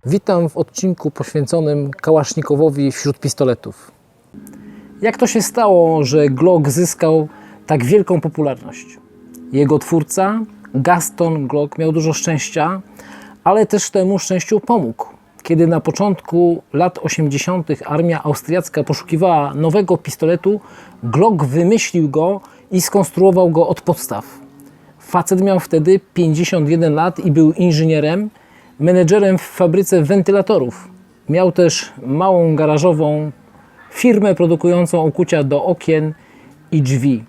Witam w odcinku poświęconym kałasznikowowi wśród pistoletów. Jak to się stało, że Glock zyskał tak wielką popularność? Jego twórca, Gaston Glock, miał dużo szczęścia, ale też temu szczęściu pomógł. Kiedy na początku lat 80. armia austriacka poszukiwała nowego pistoletu, Glock wymyślił go i skonstruował go od podstaw. Facet miał wtedy 51 lat i był inżynierem, menedżerem w fabryce wentylatorów. Miał też małą garażową firmę produkującą okucia do okien i drzwi.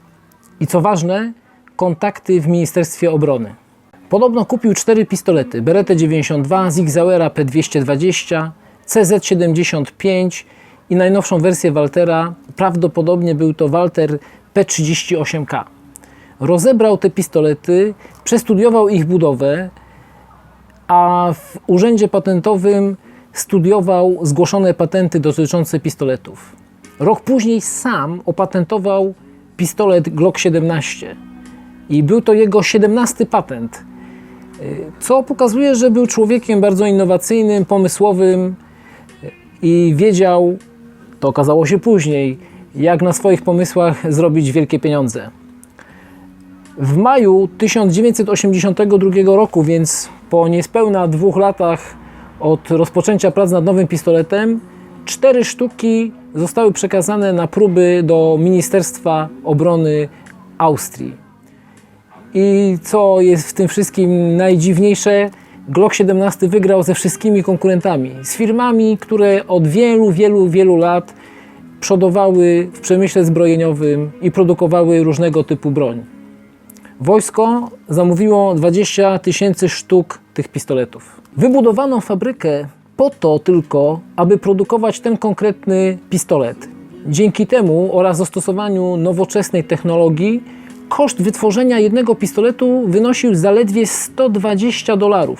I co ważne, kontakty w Ministerstwie Obrony. Podobno kupił 4 pistolety: Beretta 92, Sig Sauera P220, CZ75 i najnowszą wersję Waltera. Prawdopodobnie był to Walter P38K. Rozebrał te pistolety, przestudiował ich budowę, a w urzędzie patentowym studiował zgłoszone patenty dotyczące pistoletów. Rok później sam opatentował pistolet Glock 17 i był to jego 17. patent, co pokazuje, że był człowiekiem bardzo innowacyjnym, pomysłowym i wiedział, to okazało się później, jak na swoich pomysłach zrobić wielkie pieniądze. W maju 1982 roku, więc po niespełna 2 latach od rozpoczęcia prac nad nowym pistoletem, 4 sztuki zostały przekazane na próby do Ministerstwa Obrony Austrii. I co jest w tym wszystkim najdziwniejsze, Glock 17 wygrał ze wszystkimi konkurentami, z firmami, które od wielu lat przodowały w przemyśle zbrojeniowym i produkowały różnego typu broń. Wojsko zamówiło 20 000 sztuk tych pistoletów. Wybudowano fabrykę po to tylko, aby produkować ten konkretny pistolet. Dzięki temu oraz zastosowaniu nowoczesnej technologii koszt wytworzenia jednego pistoletu wynosił zaledwie $120.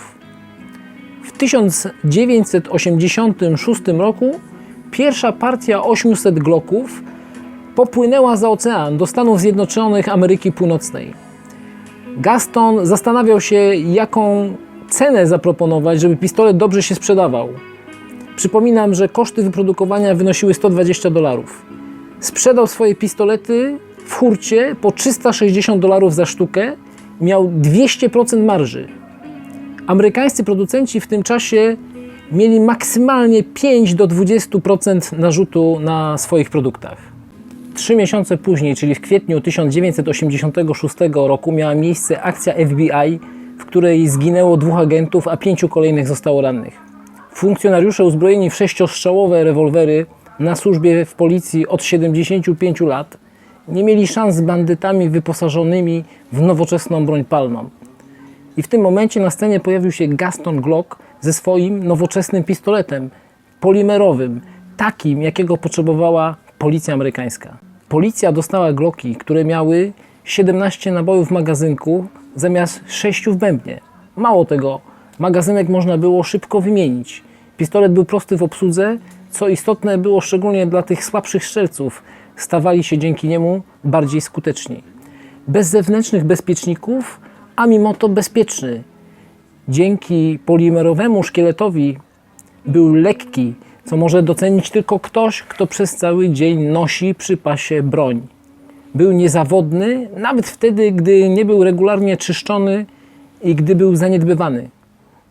W 1986 roku pierwsza partia 800 Glocków popłynęła za ocean do Stanów Zjednoczonych Ameryki Północnej. Gaston zastanawiał się, jaką cenę zaproponować, żeby pistolet dobrze się sprzedawał. Przypominam, że koszty wyprodukowania wynosiły $120. Sprzedał swoje pistolety w hurcie po $360 za sztukę, miał 200% marży. Amerykańscy producenci w tym czasie mieli maksymalnie 5 do 20% narzutu na swoich produktach. 3 miesiące później, czyli w kwietniu 1986 roku, miała miejsce akcja FBI, w której zginęło 2 agentów, a 5 kolejnych zostało rannych. Funkcjonariusze uzbrojeni w 6-strzałowe rewolwery na służbie w policji od 75 lat nie mieli szans z bandytami wyposażonymi w nowoczesną broń palną. I w tym momencie na scenie pojawił się Gaston Glock ze swoim nowoczesnym pistoletem polimerowym, takim, jakiego potrzebowała policja amerykańska. Policja dostała Glocki, które miały 17 nabojów w magazynku zamiast 6 w bębnie. Mało tego, magazynek można było szybko wymienić. Pistolet był prosty w obsłudze, co istotne było szczególnie dla tych słabszych strzelców. Stawali się dzięki niemu bardziej skuteczni. Bez zewnętrznych bezpieczników, a mimo to bezpieczny. Dzięki polimerowemu szkieletowi był lekki, co może docenić tylko ktoś, kto przez cały dzień nosi przy pasie broń. Był niezawodny, nawet wtedy, gdy nie był regularnie czyszczony i gdy był zaniedbywany.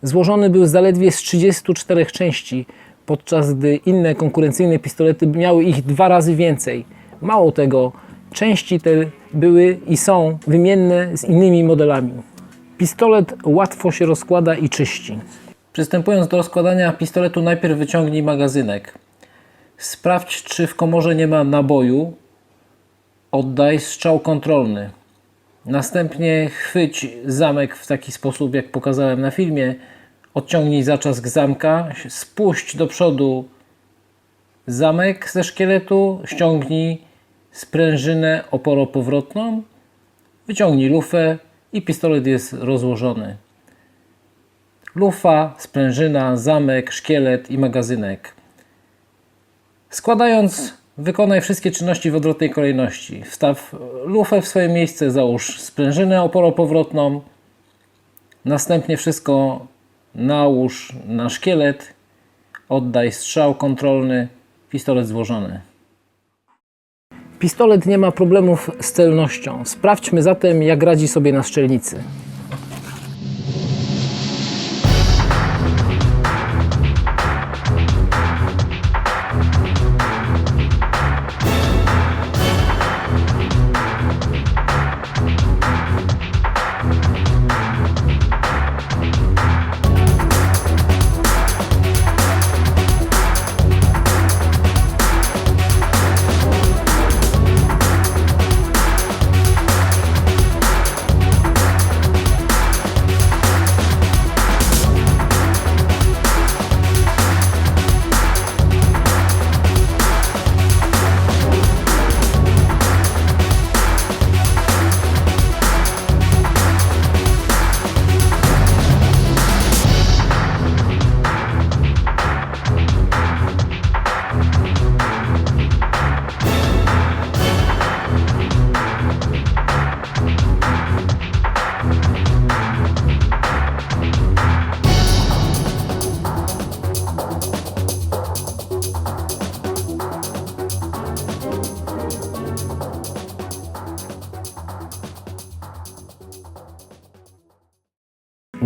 Złożony był zaledwie z 34 części, podczas gdy inne konkurencyjne pistolety miały ich 2 razy więcej. Mało tego, części te były i są wymienne z innymi modelami. Pistolet łatwo się rozkłada i czyści. Przystępując do rozkładania pistoletu, najpierw wyciągnij magazynek. Sprawdź, czy w komorze nie ma naboju. Oddaj strzał kontrolny. Następnie chwyć zamek w taki sposób, jak pokazałem na filmie. Odciągnij zaczask zamka, spuść do przodu zamek ze szkieletu, ściągnij sprężynę oporopowrotną, wyciągnij lufę i pistolet jest rozłożony. Lufa, sprężyna, zamek, szkielet i magazynek. Składając, wykonaj wszystkie czynności w odwrotnej kolejności. Wstaw lufę w swoje miejsce, załóż sprężynę oporopowrotną, następnie wszystko nałóż na szkielet Oddaj strzał kontrolny, pistolet złożony. Pistolet nie ma problemów z celnością. Sprawdźmy zatem, jak radzi sobie na strzelnicy.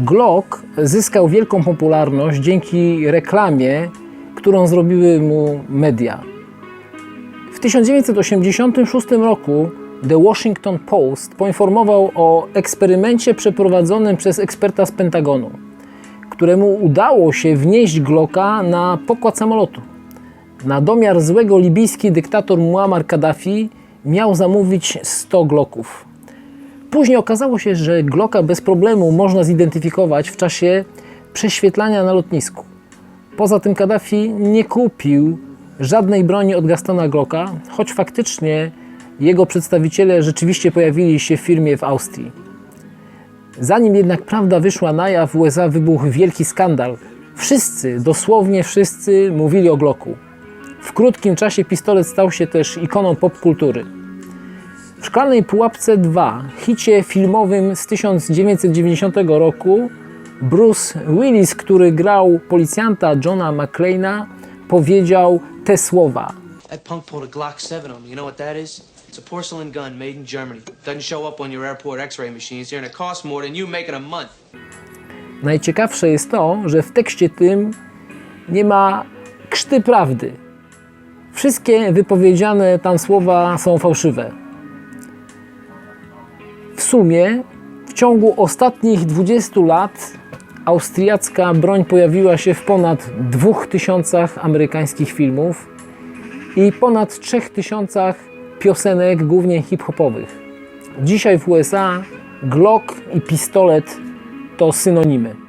Glock zyskał wielką popularność dzięki reklamie, którą zrobiły mu media. W 1986 roku The Washington Post poinformował o eksperymencie przeprowadzonym przez eksperta z Pentagonu, któremu udało się wnieść Glocka na pokład samolotu. Na domiar złego libijski dyktator Muammar Kaddafi miał zamówić 100 Glocków. Później okazało się, że Glocka bez problemu można zidentyfikować w czasie prześwietlania na lotnisku. Poza tym Kaddafi nie kupił żadnej broni od Gastona Glocka, choć faktycznie jego przedstawiciele rzeczywiście pojawili się w firmie w Austrii. Zanim jednak prawda wyszła na jaw, w USA wybuchł wielki skandal. Wszyscy, dosłownie wszyscy mówili o Glocku. W krótkim czasie pistolet stał się też ikoną popkultury. W Szklanej Pułapce 2, hicie filmowym z 1990 roku, Bruce Willis, który grał policjanta Johna McClane'a, powiedział te słowa. That punk pulled a Glock 7 on me. You know what that is? It's a porcelain gun made in Germany. Doesn't show up on your airport x-ray machines here and it costs more than you make in a month. Najciekawsze jest to, że w tekście tym nie ma krzty prawdy. Wszystkie wypowiedziane tam słowa są fałszywe. W sumie w ciągu ostatnich 20 lat austriacka broń pojawiła się w ponad 2000 amerykańskich filmów i ponad 3000 piosenek, głównie hip-hopowych. Dzisiaj w USA Glock i pistolet to synonimy.